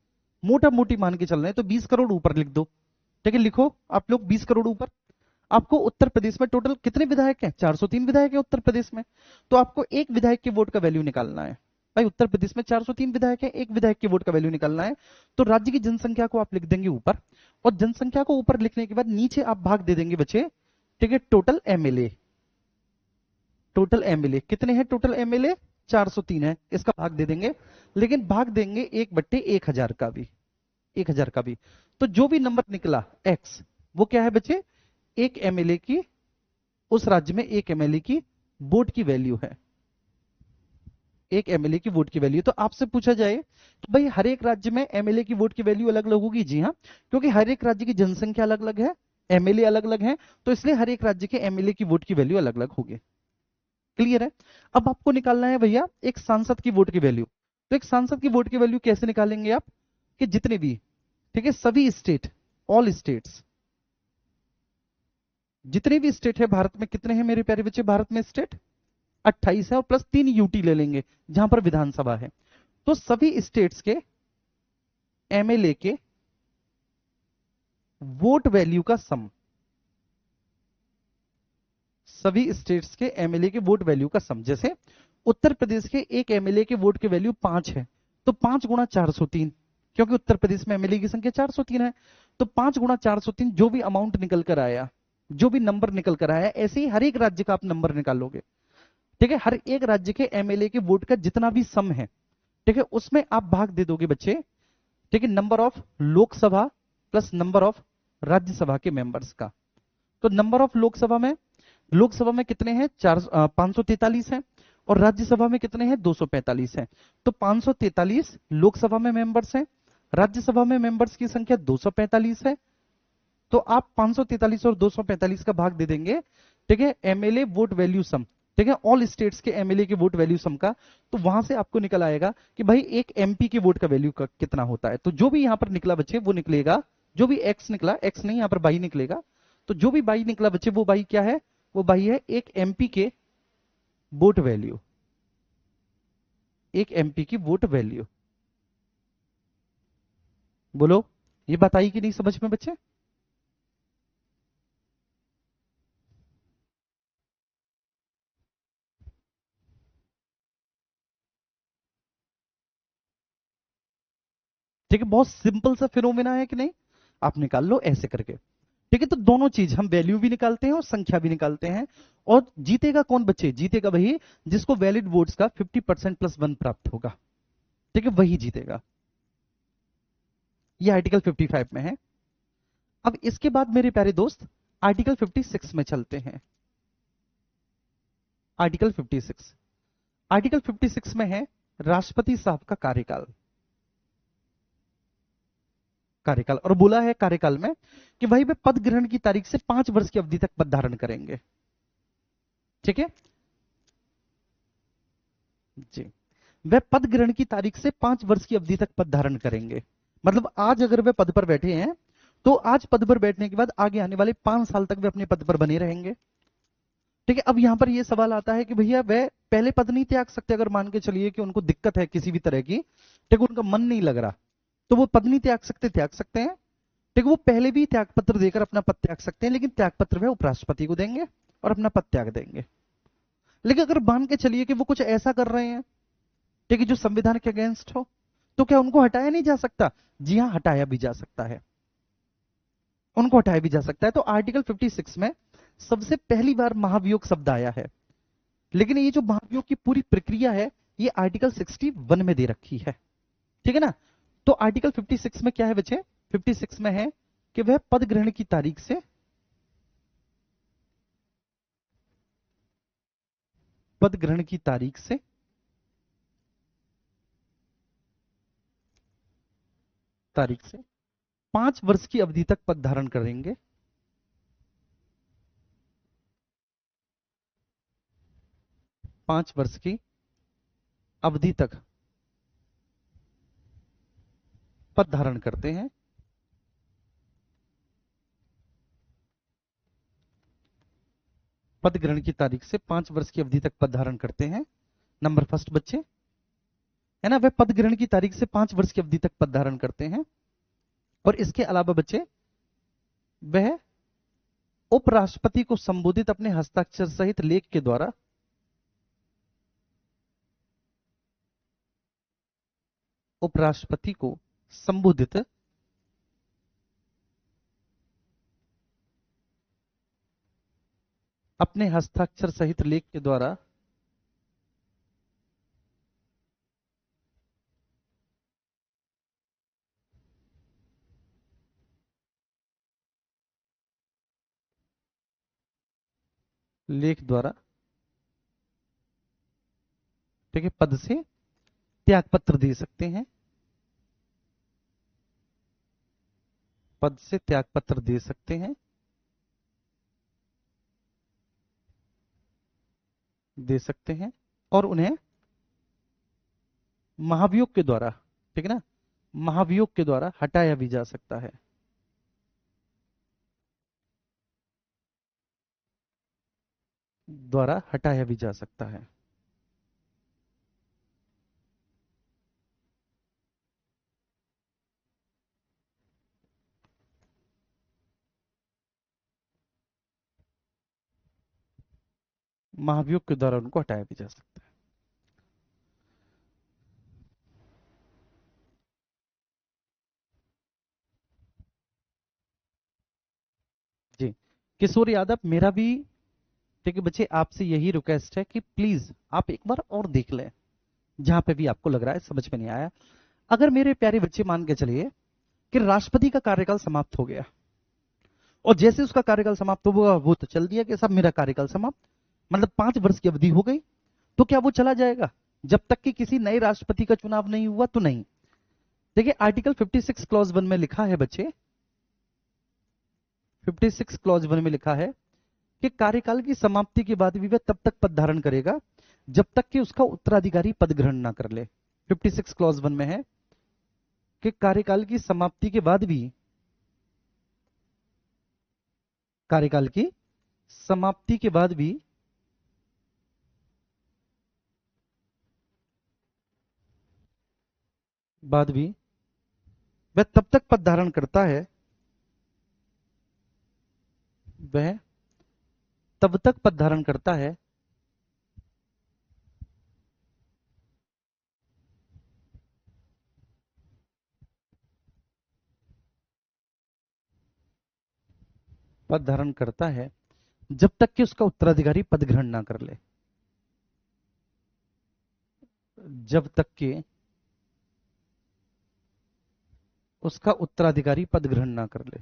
मोटा मोटी मान के चल रहे हैं, तो 20 करोड़ ऊपर लिख दो। ठीक है, लिखो आप लोग 20 करोड़ ऊपर। आपको उत्तर प्रदेश में टोटल कितने विधायक हैं? 403 विधायक हैं उत्तर प्रदेश में। तो आपको एक विधायक के वोट का वैल्यू निकालना है। भाई उत्तर प्रदेश में 403 विधायक है, एक विधायक के वोट का वैल्यू निकालना है, तो राज्य की जनसंख्या को आप लिख देंगे ऊपर, और जनसंख्या को ऊपर लिखने के बाद नीचे आप भाग दे देंगे बच्चे, ठीक है, टोटल एमएलए। टोटल एमएलए कितने हैं? टोटल एमएलए 403 है, इसका भाग दे देंगे, लेकिन भाग देंगे 1/1000 का भी, 1000 का भी। तो जो भी नंबर निकला एक्स, वो क्या है बच्चे? एक एमएलए की, उस राज्य में एक एमएलए की वोट की वैल्यू है, एक एमएलए की वोट की वैल्यू। तो आपसे पूछा जाए कि भाई हर एक राज्य में एमएलए की वोट की वैल्यू अलग अलग होगी? जी हाँ, क्योंकि हर एक राज्य की जनसंख्या अलग अलग है, एमएलए अलग अलग है, तो इसलिए हर एक राज्य के एमएलए की वोट की वैल्यू अलग अलग होगी। क्लियर है? अब आपको निकालना है भैया एक सांसद की वोट की वैल्यू। तो एक सांसद की वोट की वैल्यू कैसे निकालेंगे आप? कि जितने भी, ठीक है, सभी स्टेट, ऑल स्टेट्स, जितने भी स्टेट है भारत में, कितने हैं मेरे प्यारे बच्चे भारत में स्टेट? 28 है, और प्लस 3 यूटी ले लेंगे जहां पर विधानसभा है। तो सभी स्टेट्स के एमएलए के वोट वैल्यू का सम, सभी स्टेट्स के एमएलए के वोट वैल्यू का सम। जैसे उत्तर प्रदेश के एक एमएलए के वोट की वैल्यू 5 है, तो 5 गुणा 403, क्योंकि उत्तर प्रदेश में एमएलए की संख्या 403 है, तो 5 गुणा 403, जो भी अमाउंट निकल कर आया, जो भी नंबर निकल कर आया, ऐसे ही हर एक राज्य का आप नंबर निकालोगे। ठीक है, हर एक राज्य के एमएलए के वोट का जितना भी सम है, ठीक है, उसमें आप भाग दे दोगे बच्चे, ठीक है, number of Lok Sabha plus number of Rajya Sabha के मेंबर्स का। तो नंबर ऑफ लोकसभा में कितने हैं? 543 है, और राज्यसभा में कितने हैं? 245 है। तो 543 लोकसभा में मेंबर्स हैं, राज्यसभा में मेंबर्स की संख्या 245 है, तो आप 543 और 245 का भाग दे देंगे, ठीक है, एमएलए वोट वैल्यू सम, ठीक है, ऑल स्टेट्स के एमएलए के वोट वैल्यू सम का। तो वहां से आपको निकल आएगा कि भाई एक एमपी के वोट का वैल्यू कितना होता है। तो जो भी यहां पर निकला बच्चे वो निकलेगा, जो भी एक्स निकला, एक्स नहीं यहां पर बाई निकलेगा, तो जो भी बाई निकला बच्चे वो बाई क्या है? वो बाई है एक एमपी के वोट वैल्यू, एक एमपी की वोट वैल्यू। बोलो, ये बात आई कि नहीं समझ में बच्चे? ठीक है, बहुत सिंपल सा फिनोमेना है कि नहीं? आप निकाल लो ऐसे करके। ठीक है, तो दोनों चीज हम वैल्यू भी निकालते हैं और संख्या भी निकालते हैं। और जीतेगा कौन बच्चे? जीतेगा वही जिसको वैलिड वोट्स का 50% प्लस 1 प्राप्त होगा, ठीक है, वही जीतेगा। ये आर्टिकल 55 में है। अब इसके बाद मेरे प्यारे दोस्त आर्टिकल 56 में चलते हैं। आर्टिकल 56, आर्टिकल 56 में है राष्ट्रपति साहब का कार्यकाल। कार्यकाल, और बोला है कार्यकाल में कि भाई वे पद ग्रहण की तारीख से 5 वर्ष की अवधि तक पद धारण करेंगे। ठीक है जी, वे पद ग्रहण की तारीख से 5 वर्ष की अवधि तक पद धारण करेंगे। मतलब आज अगर वे पद पर बैठे हैं, तो आज पद पर बैठने के बाद आगे आने वाले 5 साल तक वे अपने पद पर बने रहेंगे। ठीक है, अब यहां पर यह सवाल आता है कि भैया वे पहले पद नहीं त्याग सकते? अगर मान के चलिए कि उनको दिक्कत है किसी भी तरह की, ठीक, उनका मन नहीं लग रहा, तो वो पद नहीं त्याग सकते? त्याग सकते हैं। ठीक, वो पहले भी त्याग पत्र देकर अपना पद त्याग सकते हैं, लेकिन त्याग पत्र वे उपराष्ट्रपति को देंगे और अपना पद त्याग देंगे। लेकिन अगर मान के चलिए कि वो कुछ ऐसा कर रहे हैं, ठीक है, जो संविधान के अगेंस्ट हो, तो क्या उनको हटाया नहीं जा सकता? जी हाँ, हटाया भी जा सकता है, उनको हटाया भी जा सकता है। तो आर्टिकल 56 में सबसे पहली बार महाभियोग शब्द आया है, लेकिन ये जो महाभियोग की पूरी प्रक्रिया है ये आर्टिकल 61 में दे रखी है। ठीक है ना? तो आर्टिकल 56 में क्या है बच्चे? 56 में है कि वह पद ग्रहण की तारीख से, पद ग्रहण की तारीख से 5 वर्ष की अवधि तक पद धारण करेंगे। 5 वर्ष की अवधि तक पद धारण करते हैं। पद ग्रहण की तारीख से 5 वर्ष की अवधि तक पद धारण करते हैं। नंबर फर्स्ट बच्चे, है ना, वह पद ग्रहण की तारीख से 5 वर्ष की अवधि तक पद धारण करते हैं। और इसके अलावा बच्चे वह उपराष्ट्रपति को संबोधित अपने हस्ताक्षर सहित लेख के द्वारा, उपराष्ट्रपति को संबोधित अपने हस्ताक्षर सहित लेख के द्वारा ठीक है पद से त्यागपत्र दे सकते हैं, पद से त्यागपत्र दे सकते हैं, और उन्हें महाभियोग के द्वारा, ठीक है ना, महाभियोग के द्वारा हटाया भी जा सकता है। द्वारा हटाया भी जा सकता है। महाभियोग के द्वारा उनको हटाया भी जा सकता है। जी किशोर यादव, मेरा भी ठीक है बच्चे आपसे यही रिक्वेस्ट है कि प्लीज आप एक बार और देख लें, जहां पे भी आपको लग रहा है समझ में नहीं आया। अगर मेरे प्यारे बच्चे मान के चलिए कि राष्ट्रपति का कार्यकाल समाप्त हो गया, और जैसे उसका कार्यकाल समाप्त हुआ वो तो चल दिया कि साहब मेरा कार्यकाल समाप्त, मतलब 5 वर्ष की अवधि हो गई, तो क्या वो चला जाएगा जब तक कि किसी नए राष्ट्रपति का चुनाव नहीं हुआ? तो नहीं। देखिए आर्टिकल 56 क्लॉज 1 में लिखा है बच्चे, 56 क्लॉज 1 में लिखा है कि कार्यकाल की समाप्ति के बाद भी वह तब तक पद धारण करेगा जब तक कि उसका उत्तराधिकारी पद ग्रहण ना कर ले। 56 क्लॉज 1 में है कि कार्यकाल की समाप्ति के बाद भी, कार्यकाल की समाप्ति के बाद भी वह तब तक पद धारण करता है, वह तब तक पद धारण करता है पद धारण करता है जब तक कि उसका उत्तराधिकारी पद ग्रहण ना कर ले। जब तक कि उसका उत्तराधिकारी पद ग्रहण ना कर ले।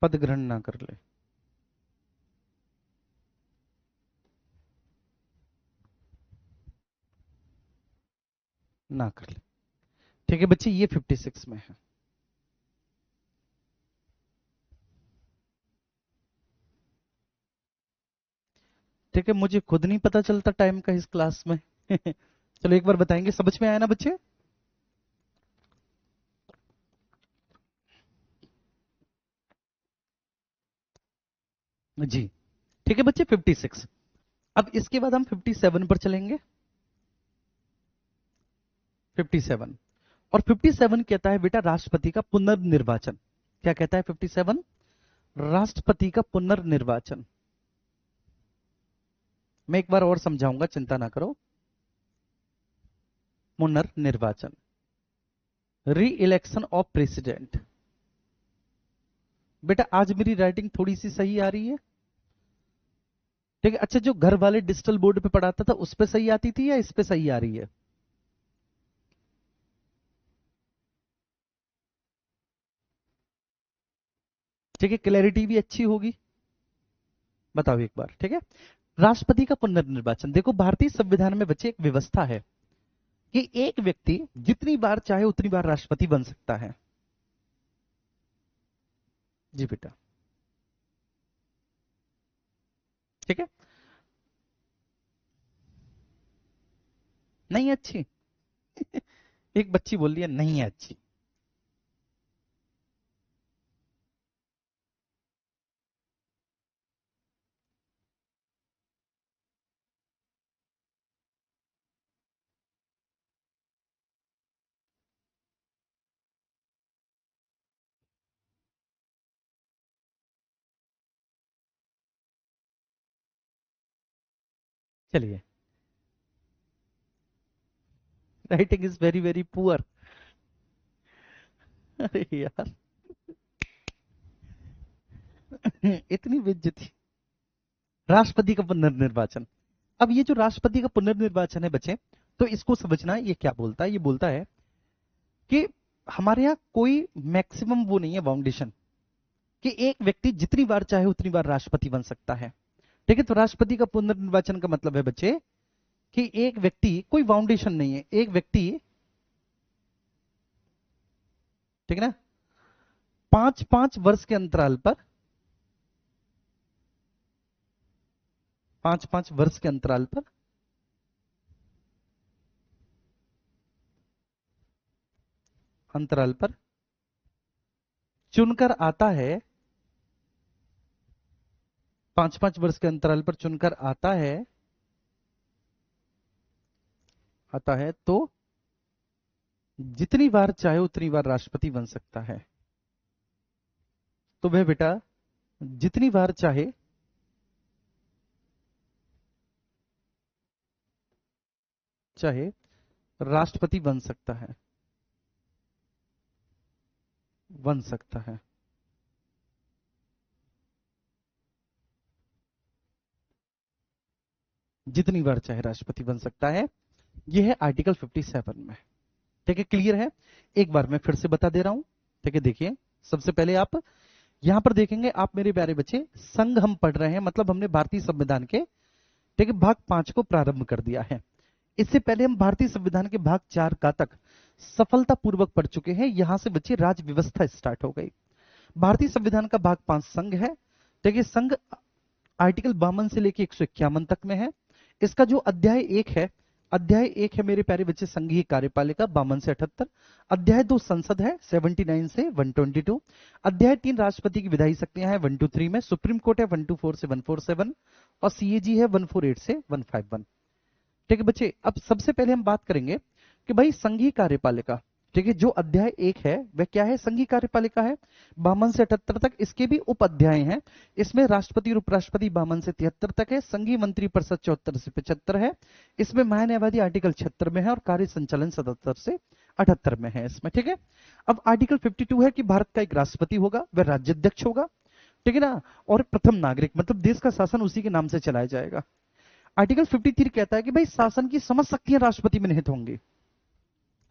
पद ग्रहण ना कर ले। ना कर ले। ठीक है बच्चे, ये 56 में है। ठीक है, मुझे खुद नहीं पता चलता टाइम का इस क्लास में। चलो एक बार बताएंगे, समझ में आया ना बच्चे? जी ठीक है बच्चे, 56। अब इसके बाद हम 57 पर चलेंगे। 57, और 57 कहता है बेटा राष्ट्रपति का पुनर्निर्वाचन। क्या कहता है 57? राष्ट्रपति का पुनर्निर्वाचन। मैं एक बार और समझाऊंगा, चिंता ना करो। पुनर्निर्वाचन, री इलेक्शन ऑफ प्रेसिडेंट। बेटा आज मेरी राइटिंग थोड़ी सी सही आ रही है? ठीक है, अच्छा जो घर वाले डिजिटल बोर्ड पे पढ़ाता था उस पे सही आती थी या इस पे सही आ रही है? ठीक है, क्लैरिटी भी अच्छी होगी। बताओ एक बार, ठीक है। राष्ट्रपति का पुनर्निर्वाचन, देखो भारतीय संविधान में बच्चे एक व्यवस्था है कि एक व्यक्ति जितनी बार चाहे उतनी बार राष्ट्रपति बन सकता है। जी बेटा, ठीक है। नहीं अच्छी? एक बच्ची बोल रही है नहीं है अच्छी। चलिए, writing is very very poor. अरे यार इतनी बेइज्जती। राष्ट्रपति का पुनर्निर्वाचन। अब ये जो राष्ट्रपति का पुनर्निर्वाचन है बच्चे, तो इसको समझना है, ये क्या बोलता है। ये बोलता है कि हमारे यहाँ कोई मैक्सिमम वो नहीं है, बाउंडेशन, कि एक व्यक्ति जितनी बार चाहे उतनी बार राष्ट्रपति बन सकता है। ठीक है, तो राष्ट्रपति का पुनर्निर्वाचन का मतलब है बच्चे कि एक व्यक्ति, कोई बाउंडेशन नहीं है, एक व्यक्ति, ठीक है ना, 5-5 वर्ष के अंतराल पर, 5-5 वर्ष के अंतराल पर चुनकर आता है, 5-5 वर्ष के अंतराल पर चुनकर आता है तो जितनी बार चाहे उतनी बार राष्ट्रपति बन सकता है। तो वह बेटा जितनी बार चाहे राष्ट्रपति बन सकता है, जितनी बार चाहे राष्ट्रपति बन सकता है। यह है आर्टिकल 57 में। ठीक है, क्लियर है। एक बार मैं फिर से बता दे रहा हूं। ठीक है, देखिए, सबसे पहले आप यहां पर देखेंगे, आप मेरे प्यारे बच्चे, संघ हम पढ़ रहे हैं, मतलब हमने भारतीय संविधान के, ठीक है, भाग 5 को प्रारंभ कर दिया है। इससे पहले हम भारतीय संविधान के भाग 4 का तक सफलतापूर्वक पढ़ चुके हैं। यहां से बच्चे राज व्यवस्था स्टार्ट हो गई। भारतीय संविधान का भाग 5 संघ है। ठीक है, संघ आर्टिकल 52 से लेकर 151 तक में है। इसका जो अध्याय 1 है मेरे प्यारे बच्चे, संघीय कार्यपालिका 52 से 78। अध्याय 2 संसद है 79 से 122। अध्याय 3 राष्ट्रपति की विधायी शक्तियां हैं 123 में। सुप्रीम कोर्ट है 124 से 147 और सीएजी है 148 से 151। ठीक है बच्चे, अब सबसे पहले हम बात करेंगे कि भाई संघीय कार्यपालिका, ठीक है, जो अध्याय 1 है वह क्या है, संघीय कार्यपालिका है 52 से 78 तक। इसके भी उप अध्याय हैं। इसमें राष्ट्रपति और उपराष्ट्रपति 52 से 73 तक है। संघीय मंत्री परिषद 74 से 75 है। इसमें महान्यायवादी आर्टिकल 76 में है और कार्य संचालन 77 से 78 में है इसमें। ठीक है, अब आर्टिकल 52 है कि भारत का एक राष्ट्रपति होगा, वह राज्याध्यक्ष होगा, ठीक है ना, और प्रथम नागरिक, मतलब देश का शासन उसी के नाम से चलाया जाएगा। आर्टिकल 53 कहता है कि भाई शासन की समस्त शक्तियां राष्ट्रपति में निहित होंगी।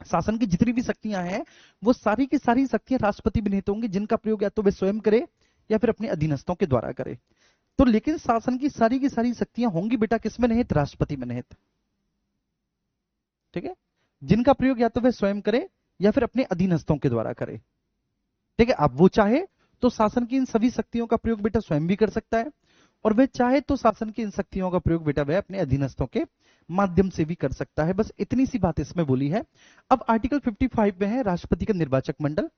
शासन की जितनी भी शक्तियां हैं वो सारी की सारी शक्तियां राष्ट्रपति में निहित होंगी, जिनका प्रयोग या तो वे स्वयं करे या फिर अपने अधीनस्थों के द्वारा करे। तो लेकिन शासन की सारी शक्तियां होंगी बेटा किसमें निहित, राष्ट्रपति में निहित। ठीक है, जिनका प्रयोग या तो वे स्वयं करे या फिर अपने अधीनस्थों के द्वारा करे। ठीक है, अब वो चाहे तो शासन की इन सभी शक्तियों का प्रयोग बेटा स्वयं भी कर सकता है, और वह चाहे तो शासन की इन शक्तियों का प्रयोग बेटा वह अपने अधीनस्थों के माध्यम से भी कर सकता है। बस इतनी सी बात इसमें बोली है। अब आर्टिकल 55 में है राष्ट्रपति का निर्वाचक मंडल,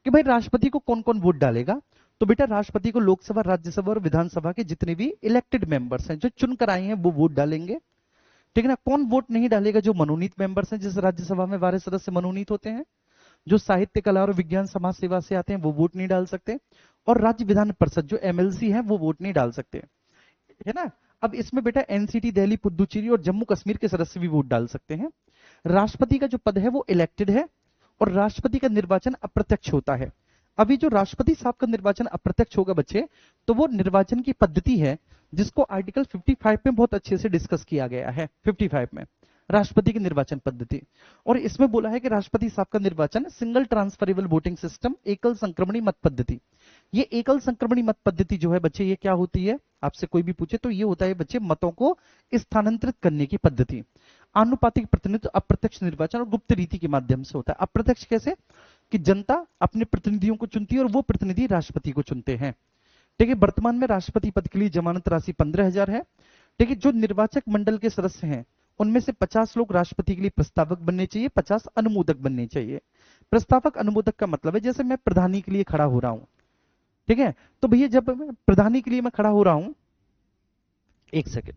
कि भाई राष्ट्रपति को कौन कौन वोट डालेगा। तो बेटा राष्ट्रपति को लोकसभा, राज्यसभा और विधानसभा के जितने भी इलेक्टेड मेंबर्स हैं, जो चुनकर आए हैं, वो वोट डालेंगे। ठीक है ना, कौन वोट नहीं डालेगा, जो मनोनीत मेंबर्स हैं, जैसे राज्यसभा में 12 सदस्य मनोनीत होते हैं, जो साहित्य, कला और विज्ञान, समाज सेवा से आते हैं, वो वोट नहीं डाल सकते, और राज्य विधान परिषद जो एमएलसी है वो वोट नहीं डाल सकते, है ना। अब इसमें बेटा एनसीटी, दिल्ली, पुदुचेरी और जम्मू कश्मीर के सदस्य भी वोट डाल सकते हैं। राष्ट्रपति का जो पद है वो इलेक्टेड है, और राष्ट्रपति का निर्वाचन अप्रत्यक्ष होता है। अभी जो राष्ट्रपति साहब का निर्वाचन अप्रत्यक्ष होगा बच्चे, तो वो निर्वाचन की पद्धति है जिसको आर्टिकल 55 में बहुत अच्छे से डिस्कस किया गया है। 55 में राष्ट्रपति की निर्वाचन पद्धति, और इसमें बोला है कि राष्ट्रपति साहब का निर्वाचन सिंगल ट्रांसफरेबल वोटिंग सिस्टम, एकल संक्रमणी मत पद्धति। ये एकल संक्रमणी मत पद्धति जो है बच्चे, ये क्या होती है, आपसे कोई भी पूछे तो ये होता है बच्चे मतों को स्थानांतरित करने की पद्धति। आनुपातिक प्रतिनिधित्व, अप्रत्यक्ष निर्वाचन और गुप्त रीति के माध्यम से होता है। अप्रत्यक्ष कैसे, कि जनता अपने प्रतिनिधियों को चुनती है और वो प्रतिनिधि राष्ट्रपति को चुनते हैं। ठीक है, वर्तमान में राष्ट्रपति पद के लिए जमानत राशि 15,000 है। ठीक है, जो निर्वाचक मंडल के सदस्य हैं उनमें से 50 लोग राष्ट्रपति के लिए प्रस्तावक बनने चाहिए, 50 अनुमोदक बनने चाहिए। प्रस्तावक अनुमोदक का मतलब है, जैसे मैं प्रधानी के लिए खड़ा हो रहा हूं, ठीक है, तो भैया जब मैं प्रधानी के लिए मैं खड़ा हो रहा हूं, एक सेकेंड,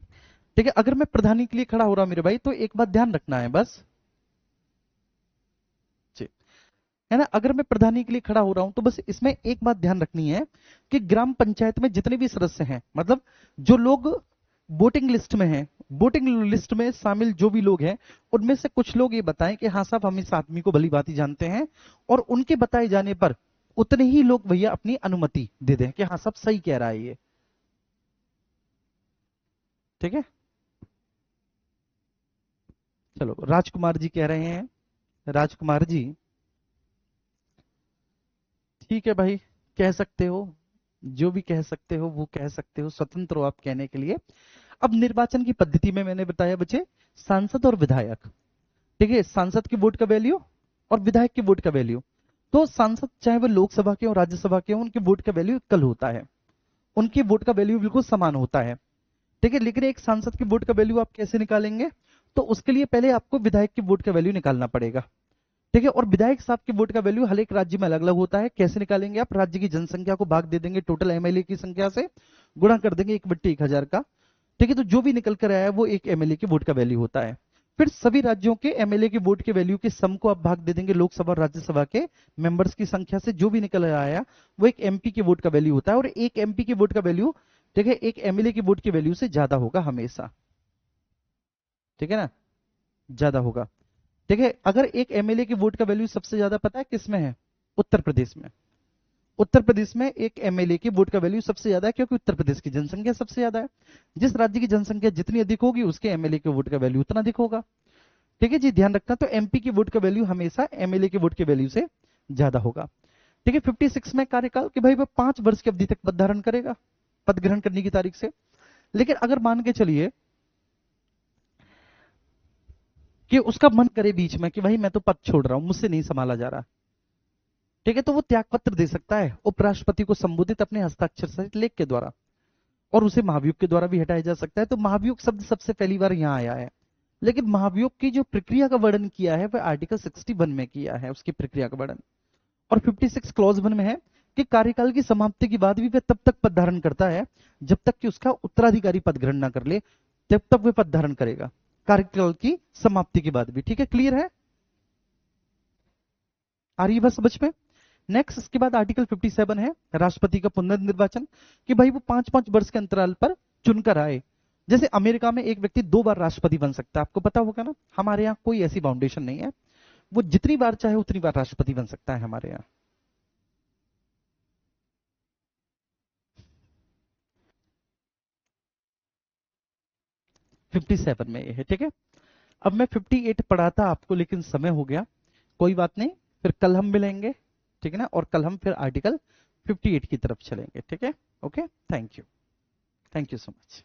ठीक है, अगर मैं प्रधानी के लिए खड़ा हो रहा हूं मेरे भाई, तो एक बात ध्यान रखना है बस जी, है ना, अगर मैं प्रधानी के लिए खड़ा हो रहा हूं तो बस इसमें एक बात ध्यान रखनी है कि ग्राम पंचायत में जितने भी सदस्य हैं, मतलब जो लोग वोटिंग लिस्ट में है, वोटिंग लिस्ट में शामिल जो भी लोग हैं उनमें से कुछ लोग ये बताएं कि हाँ साहब हम इस आदमी को भली भांति जानते हैं, और उनके बताए जाने पर उतने ही लोग भैया अपनी अनुमति दे दें कि हाँ साहब सही कह रहा है ये। ठीक है, चलो राजकुमार जी कह रहे हैं, राजकुमार जी ठीक है भाई, कह सकते हो, जो भी कह सकते हो वो कह सकते हो, स्वतंत्र हो आप कहने के लिए। अब निर्वाचन की पद्धति में मैंने बताया बच्चे, सांसद और विधायक। ठीक है, सांसद के वोट का वैल्यू और विधायक के वोट का वैल्यू। तो सांसद चाहे वो लोकसभा के हो राज्यसभा के हो, उनके वोट का वैल्यू इक्वल होता है, उनके वोट का वैल्यू बिल्कुल समान होता है। ठीक है, लेकिन एक सांसद के वोट का वैल्यू आप कैसे निकालेंगे, तो उसके लिए पहले आपको विधायक के वोट का वैल्यू निकालना पड़ेगा। ठीक है, और विधायक साहब के वोट का वैल्यू हर एक राज्य में अलग अलग होता है। कैसे निकालेंगे आप, राज्य की जनसंख्या को भाग दे देंगे टोटल एमएलए की संख्या से, गुणा कर देंगे 1/1000 का। ठीक है, तो जो भी निकल कर आया वो एक एमएलए के वोट का वैल्यू होता है। फिर सभी राज्यों के एमएलए के वोट के वैल्यू के सम को आप भाग दे देंगे लोकसभा और राज्यसभा के मेंबर्स की संख्या से, जो भी निकल आया वो एक एमपी के वोट का वैल्यू होता है। और एक एमपी के वोट का वैल्यू, ठीक है, एक एमएलए के वोट की वैल्यू से ज्यादा होगा हमेशा। ठीक है ना, ज्यादा होगा। ठीक है, अगर एक एमएलए के वोट का वैल्यू सबसे ज्यादा पता है किस में है, उत्तर प्रदेश में। उत्तर प्रदेश में एक एमएलए के वोट का वैल्यू सबसे ज्यादा है, क्योंकि उत्तर प्रदेश की जनसंख्या सबसे ज्यादा है। जिस राज्य की जनसंख्या जितनी अधिक होगी उसके एमएलए के वोट का वैल्यू उतना अधिक होगा। ठीक है जी, ध्यान रखना। तो एमपी की वोट का वैल्यू हमेशा एमएलए के वोट के वैल्यू से ज्यादा होगा। ठीक है, 56 में कार्यकाल कि भाई वह 5 वर्ष की अवधि तक पद धारण करेगा, पद ग्रहण करने की तारीख से। लेकिन अगर मान के चलिए कि उसका मन करे बीच में कि भाई मैं तो पद छोड़ रहा हूं, मुझसे नहीं संभाला जा रहा, ठीक है, तो वो त्यागपत्र दे सकता है उपराष्ट्रपति को संबोधित अपने हस्ताक्षर सहित लेख के द्वारा, और उसे महाभियोग के द्वारा भी हटाया जा सकता है। तो महाभियोग शब्द सबसे पहली बार यहां आया है, लेकिन महाभियोग की जो प्रक्रिया का वर्णन किया है वह आर्टिकल 61 में किया है, उसकी प्रक्रिया का वर्णन। और 56 क्लॉज 1 में है कि कार्यकाल की समाप्ति के बाद भी वह तब तक पद धारण करता है जब तक कि उसका उत्तराधिकारी पद ग्रहण न कर ले, तब तक वह पद धारण करेगा कार्यकाल की समाप्ति के बाद भी। ठीक है, क्लियर है, आ रही है बस समझ में। नेक्स्ट, इसके बाद आर्टिकल 57 है राष्ट्रपति का पुनर्निर्वाचन, कि भाई वो 5-5 वर्ष के अंतराल पर चुनकर आए। जैसे अमेरिका में एक व्यक्ति 2 बार राष्ट्रपति बन सकता है, आपको पता होगा ना, हमारे यहाँ कोई ऐसी बाउंडेशन नहीं है, वो जितनी बार चाहे उतनी बार राष्ट्रपति बन सकता है हमारे यहाँ। फिफ्टी सेवन में ये है। ठीक है, अब मैं 58 पढ़ा था आपको, लेकिन समय हो गया, कोई बात नहीं, फिर कल हम मिलेंगे। ठीक है ना, और कल हम फिर आर्टिकल 58 की तरफ चलेंगे। ठीक है, okay, thank you, thank you so much.